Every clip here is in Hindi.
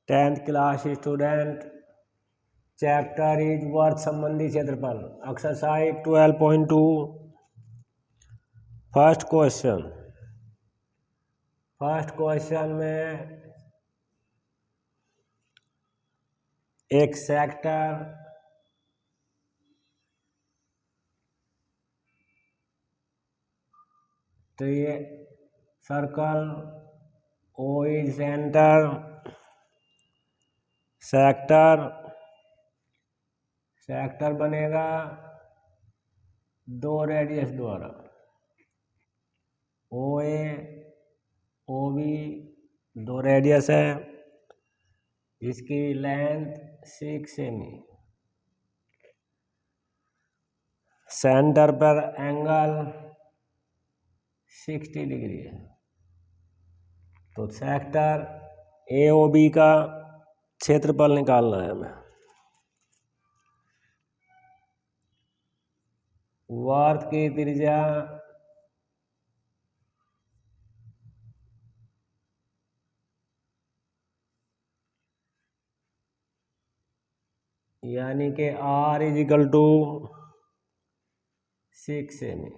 10th class student, chapter is वर्ग संबंधी क्षेत्रफल, एक्सरसाइज 12.2। फर्स्ट क्वेश्चन में एक sector circle O is centre, sector बनेगा दो रेडियस द्वारा, OA OB दो रेडियस है, इसकी लेंथ 6 सेमी, सेंटर पर एंगल 60 डिग्री है। तो सेक्टर AOB का क्षेत्रफल निकालना है हमें। वर्त की त्रिज्या यानी कि R = 6 सेमी,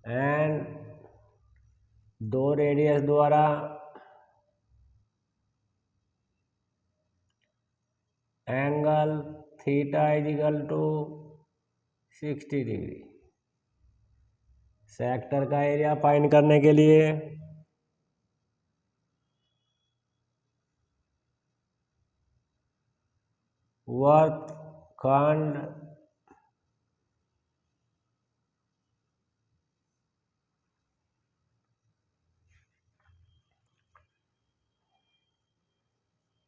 एंड दो रेडियस द्वारा एंगल थीटा = 60 डिग्री। सेक्टर का एरिया फाइंड करने के लिए वर्गखंड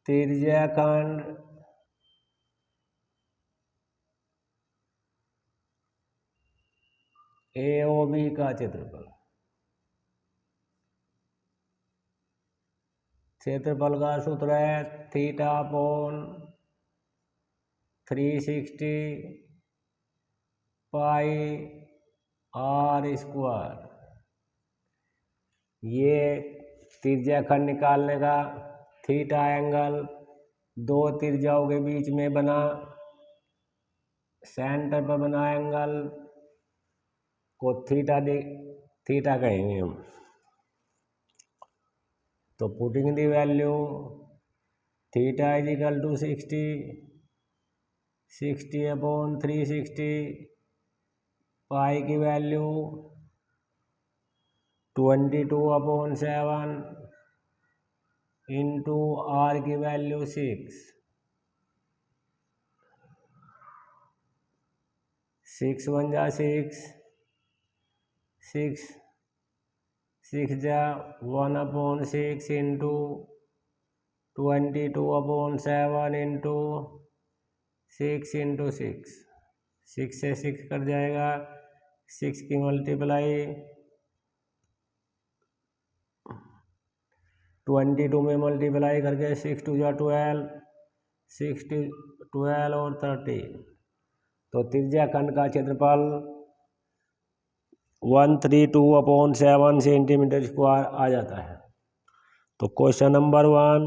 त्रिज्याखंड AOB का क्षेत्रफल का सूत्र है θ/360 πr²। ये त्रिज्याखंड निकालने का थीटा एंगल दो त्रिज्याओं के बीच में बना सेंटर पर बना एंगल को थीटा कहेंगे हम। तो पुटिंग दी वैल्यू θ = 60/360, पाई की वैल्यू 22/7 इंटू R की वैल्यू 6, 6 × 1 = 6, 6 × 1/6 इंटू 22/7 इंटू 6 इंटू 6, 6 से 6 कट जाएगा, 6 की मल्टीप्लाई 22 में मल्टीप्लाई करके 6 × 2 = 12, 6 × 12 और 13। तो त्रिज्याखंड का क्षेत्रफल 132/7 सेंटीमीटर² आ जाता है। तो question number 1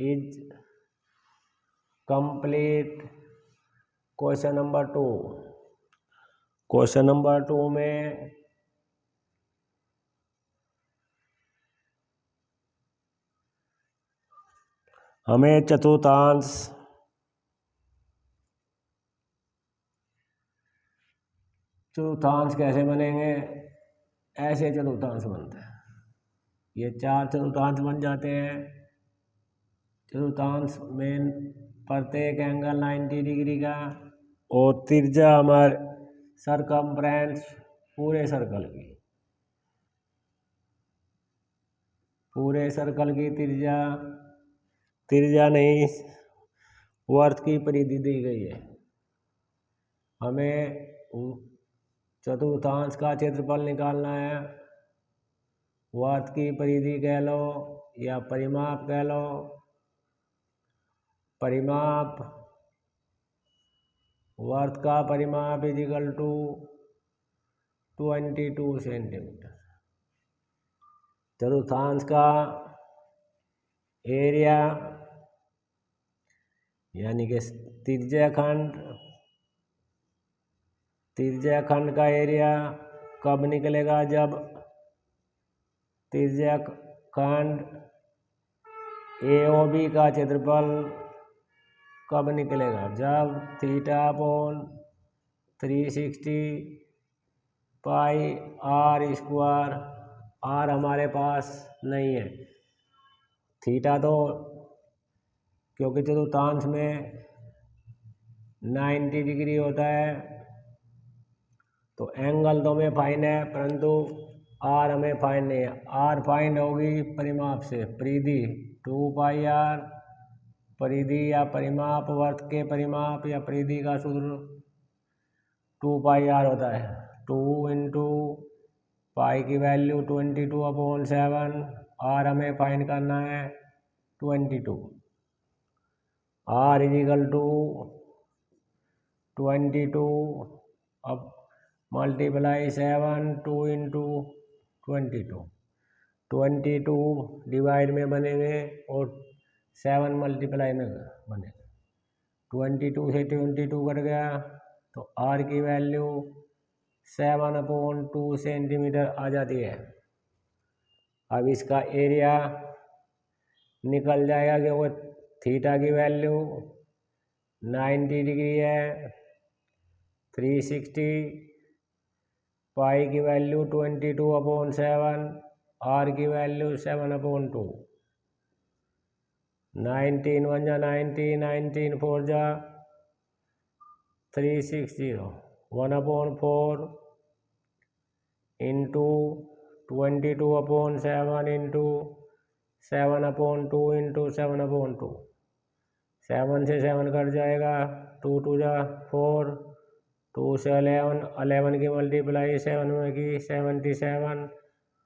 is complete. Question number 2 में हमें चतुर्थांश कैसे बनेंगे, ऐसे चतुर्थांश बनते हैं। ये 4 चतुर्थांश बन जाते हैं। चतुर्थांश में प्रत्येक एंगल 90 डिग्री का और त्रिज्या हमारे सरकमफ्रेंस पूरे सर्कल की त्रिज्या नहीं, वर्त की परिधि दी गई है। हमें चतुर्थांश का क्षेत्रफल निकालना है। वर्त की परिधि कह लो या परिमाप कह लो। परिमाप वर्त का परिमाप इजिकल टू 22 सेंटीमीटर। चतुर्थांश का एरिया यानी कि त्रिज्या खंड का एरिया कब निकलेगा? जब त्रिज्या खंड AOB का क्षेत्रफल कब निकलेगा? जब θ/360 पाई r स्क्वायर, r हमारे पास नहीं है, थीटा तो क्योंकि चतुर्थांश में 90 डिग्री होता है तो एंगल तो हमें फाइन है, परंतु आर हमें फाइन नहीं है। आर फाइन होगी परिमाप से, परिधि 2πr, परिधि या परिमाप, वर्त के परिमाप या परिधि का सूत्र 2πr होता है। 2 इंटू पाई की वैल्यू 22/7, आर हमें फाइन करना है 22। आर इजिकल टू 22 अब मल्टीप्लाई 7, 2 इंटू 22 डिवाइड में बनेंगे और 7 मल्टीप्लाई में बनेगा। 22 से 22 कट गया तो आर की वैल्यू 7/2 सेंटीमीटर आ जाती है। अब इसका एरिया निकल जाएगा कि वो थीटा की वैल्यू 90 डिग्री है, 360 पाई की वैल्यू 22/7, आर की वैल्यू 7/2। 19 1 जा 90, 19 4 जा 360, 1/4 इंटू 22/7 इंटू 7/2 इंटू 7/2। 7 से 7 कट जाएगा, 2 2 जा 4, 2 से 11, 11 की मल्टीप्लाई 7 में की 77,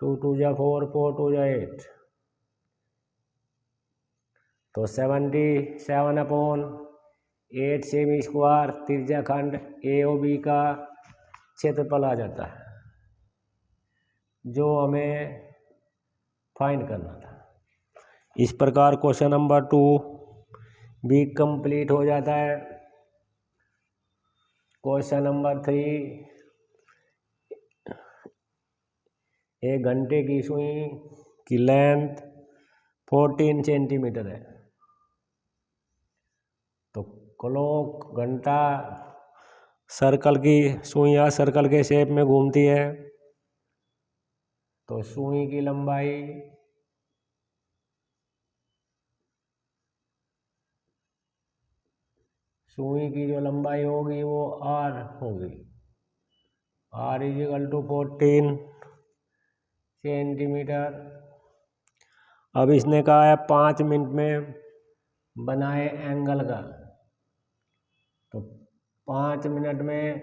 2 2 जा 4, 4 2 जा 8, तो 77/8 सेमी स्क्वायर त्रिज्या खंड AOB का क्षेत्रफल आ जाता है, जो हमें फाइंड करना था। इस प्रकार क्वेश्चन नंबर 2 भी कंप्लीट हो जाता है। क्वेश्चन नंबर 3, एक घंटे की सुई की लेंथ 14 सेंटीमीटर है, तो क्लॉक घंटा सर्कल की सुइयां सर्कल के शेप में घूमती है, तो सुई की लंबाई जो लंबाई होगी वो r होगी, r इजिकल टू 14 सेंटीमीटर। अब इसने कहा है 5 मिनट में बनाए एंगल का, तो 5 मिनट में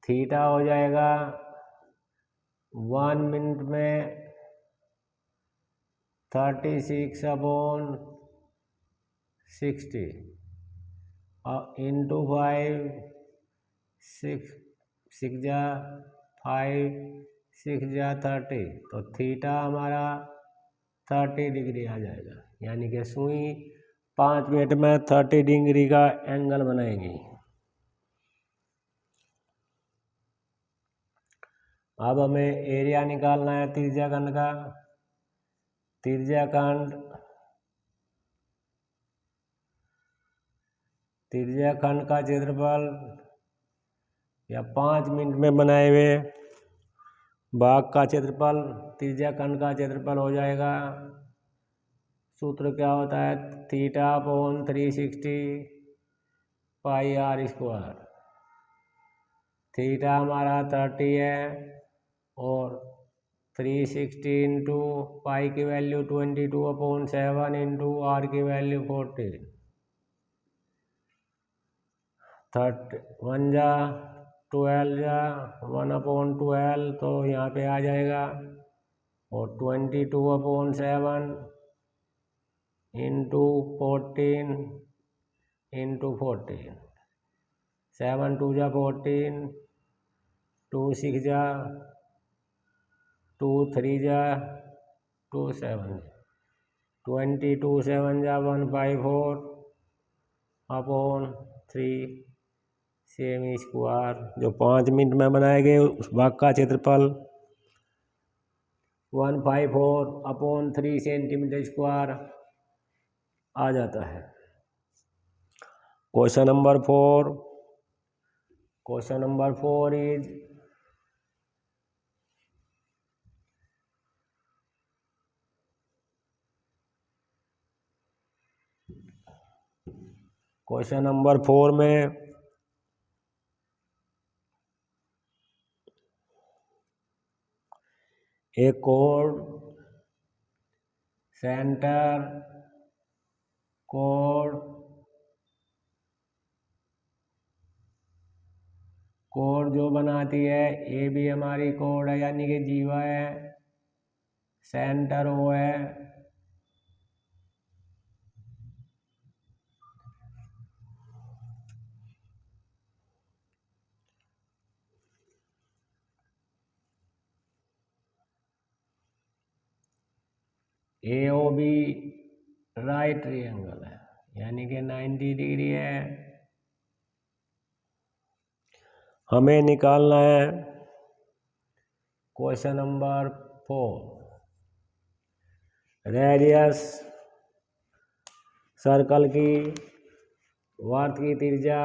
थीटा हो जाएगा 1 मिनट में 36/60 इंटू 5, 6 जा 5, 6 जा 30, तो थीटा हमारा 30 डिग्री आ जाएगा, यानी कि सुई 5 मिनट में 30 डिग्री का एंगल बनाएगी। अब हमें एरिया निकालना है त्रिज्या खंड का। त्रिज्या खंड का क्षेत्रफल या 5 मिनट में बनाए हुए भाग का क्षेत्रफल त्रिज्या खंड का क्षेत्रफल हो जाएगा। सूत्र क्या होता है? θ/360 पाई r स्क्वायर। थीटा हमारा 30 है और 360 इंटू पाई की वैल्यू 22/7 इंटू आर की वैल्यू 40, 1 जा 12 जा 1/12, तो यहाँ पे आ जाएगा, और 22/7 इंटू 14 इंटू 14, 7 2 जा 14, 2 6 जा 2 3 जा 2 7, 22 7 जा 154 अपॉन 3 सेमी स्क्वायर। जो 5 मिनट में बनाए गए उस भाग का क्षेत्रफल 154 अपॉन 3 सेंटीमीटर स्क्वायर आ जाता है। Question number 4 is question number 4 में एक कोड सेंटर कोड जो बनाती है ये भी हमारी कोड है, यानी कि जीवा है, सेंटर वो है, AOB राइट ट्रायंगल है, यानी कि 90 डिग्री है। हमें निकालना है क्वेश्चन नंबर 4 रेडियस सर्कल की वर्त की त्रिज्या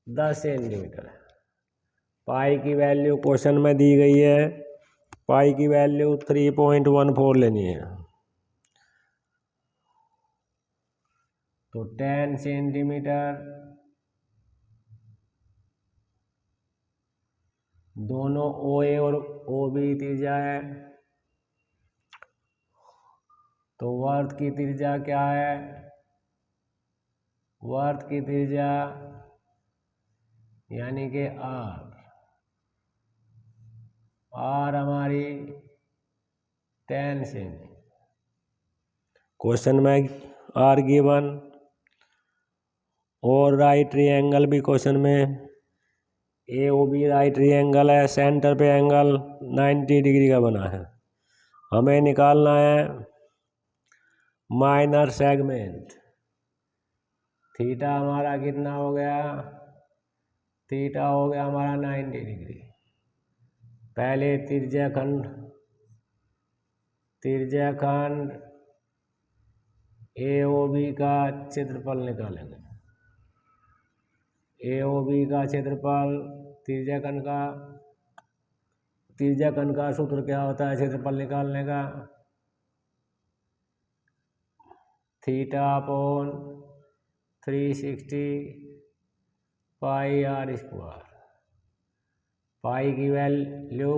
10 सेंटीमीटर है। पाई की वैल्यू क्वेश्चन में दी गई है, पाई की वैल्यू 3.14 लेनी है। तो 10 सेंटीमीटर दोनों OA और OB त्रिज्या है। तो वर्त की त्रिज्या क्या है? वर्त की त्रिज्या यानी कि R हमारी 10 सेंटीमीटर। क्वेश्चन में R गिवन और राइट ट्रायंगल भी क्वेश्चन में AOB राइट ट्रायंगल है, सेंटर पे एंगल 90 डिग्री का बना है। हमें निकालना है माइनर सेगमेंट। थीटा हमारा कितना हो गया? थीटा हो गया हमारा 90 डिग्री। पहले त्रिज्याखंड AOB का क्षेत्रफल निकालेंगे। AOB का क्षेत्रफल त्रिज्याखंड का सूत्र क्या होता है क्षेत्रफल निकालने का? थीटा अपॉन 360 पाई R स्क्वायर। पाई की वैल्यू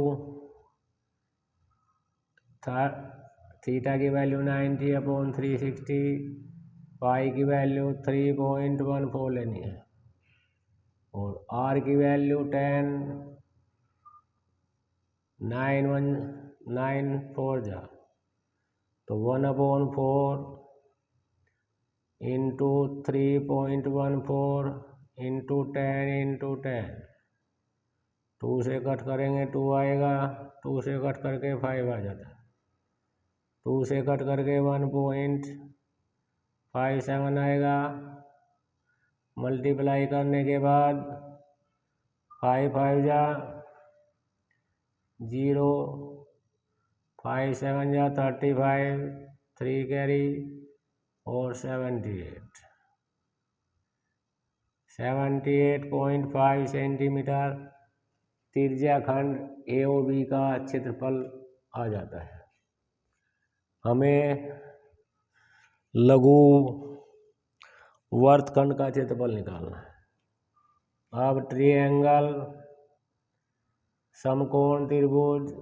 थीटा की वैल्यू 90 अपॉन 360, पाई की वैल्यू 3.14 लेनी है और R की वैल्यू 10, 9 4 जा तो 1/4 इंटू 3.14 इंटू 10 2 से कट करेंगे 2 आएगा, 2 से कट करके 5 आ जाता है, 2 से कट करके 1.57 आएगा। मल्टीप्लाई करने के बाद 5 5 जा 0, 5 7 जा 35, 3 कैरी और 78.5 सेंटीमीटर त्रिज्याखंड AOB का क्षेत्रफल आ जाता है। हमें लघु वर्तखंड का क्षेत्रफल निकालना है। अब ट्रायंगल समकोण त्रिभुज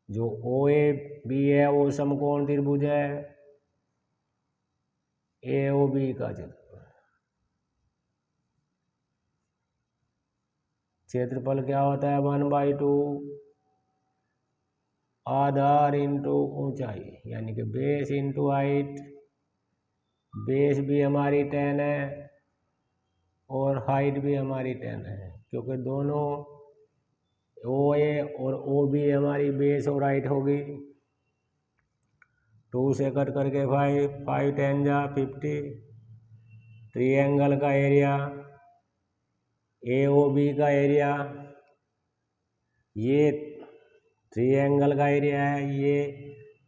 जो OAB है वो समकोण त्रिभुज है, AOB का क्षेत्रफल क्या होता है? 1/2 आधार इंटू ऊंचाई, यानी कि बेस इंटू हाइट बेस भी हमारी 10 है और हाइट भी हमारी 10 है, क्योंकि दोनों ओ ए और ओ बी हमारी बेस और हाइट होगी। 2 से कट करके 5 10 जा 50। ट्रायंगल का एरिया ए ओ बी का एरिया, ये ट्रायंगल का एरिया है, ये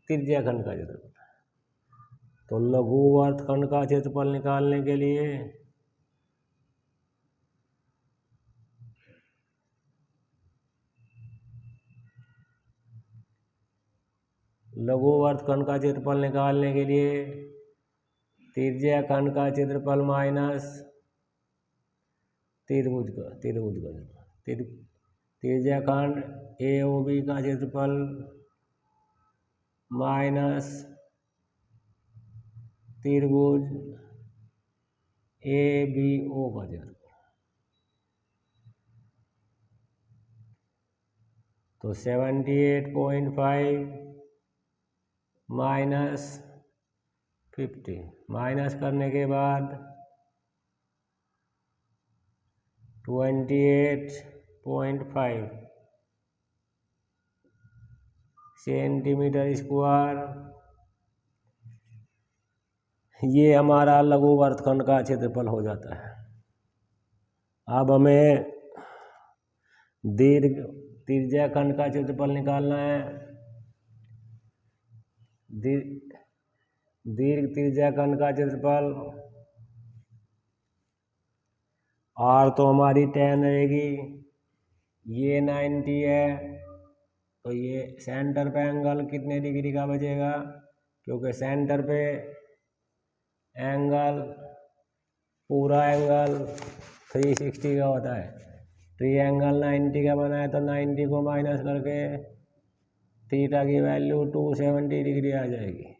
त्रिज्याखंड का क्षेत्रफल। तो लघु वर्तखंड का क्षेत्रफल निकालने के लिए त्रिज्याखंड का क्षेत्रफल माइनस त्रिभुज का त्रिज्याखंड ए ओ बी का क्षेत्रफल माइनस त्रिभुज ए बी ओ का क्षेत्रफल। तो 78.5 माइनस 50, माइनस करने के बाद 28.5 सेंटीमीटर स्क्वायर, ये हमारा लघु वर्तखंड का क्षेत्रफल हो जाता है। अब हमें दीर्घ त्रिज्याखंड का क्षेत्रफल निकालना है। दीर्घ त्रिज्याखंड का क्षेत्रफल आर तो हमारी 10 रहेगी, ये 90 है, तो ये सेंटर पे एंगल कितने डिग्री का बचेगा, क्योंकि सेंटर पे एंगल पूरा एंगल 360 का होता है। ट्रायंगल 90 का बना है, तो 90 को माइनस करके थीटा की वैल्यू 270 डिग्री आ जाएगी।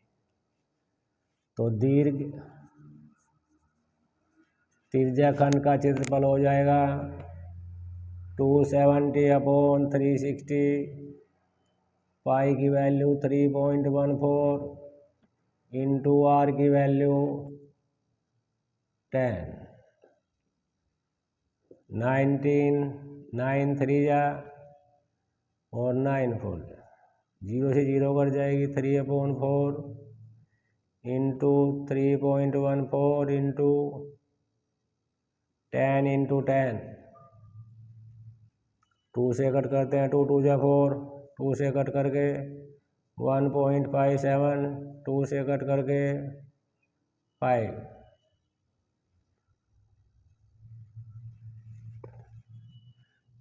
तो दीर्घ त्रिज्याखंड का क्षेत्रफल हो जाएगा 270/360, पाई की वैल्यू 3.14 इंटू आर की वैल्यू 10, 19, 9 3 जा और 9 4 जा, 0 से 0 कट जाएगी, 3/4 इंटू 3.14 इंटू 10 इंटू 10, 2 से कट करते हैं, 2 2 जा 4, 2 से कट करके 1.57, 2 से कट करके 5,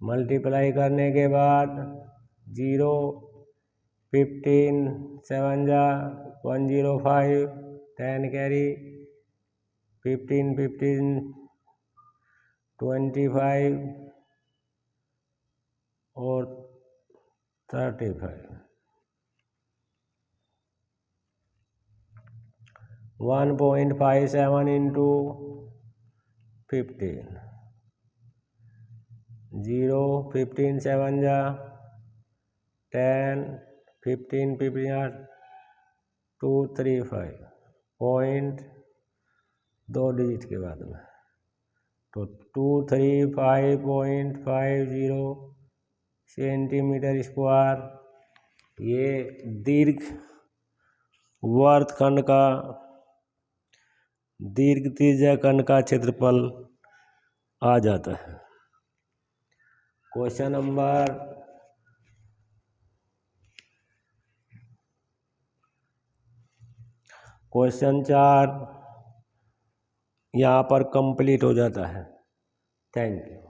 मल्टीप्लाई करने के बाद 0, 15, 7 जा 105, 10 कैरी, 15 15 25 और 35, 1.57 इंटू 15, 0, 15 7 जा 10, 15 15 235 पॉइंट 2 डिजिट के बाद में, तो 235.50 सेंटीमीटर स्क्वायर ये दीर्घ वर्तखंड का दीर्घ त्रिज्याखंड का क्षेत्रफल आ जाता है। क्वेश्चन क्वेश्चन 4 यहाँ पर कंप्लीट हो जाता है। Thank you.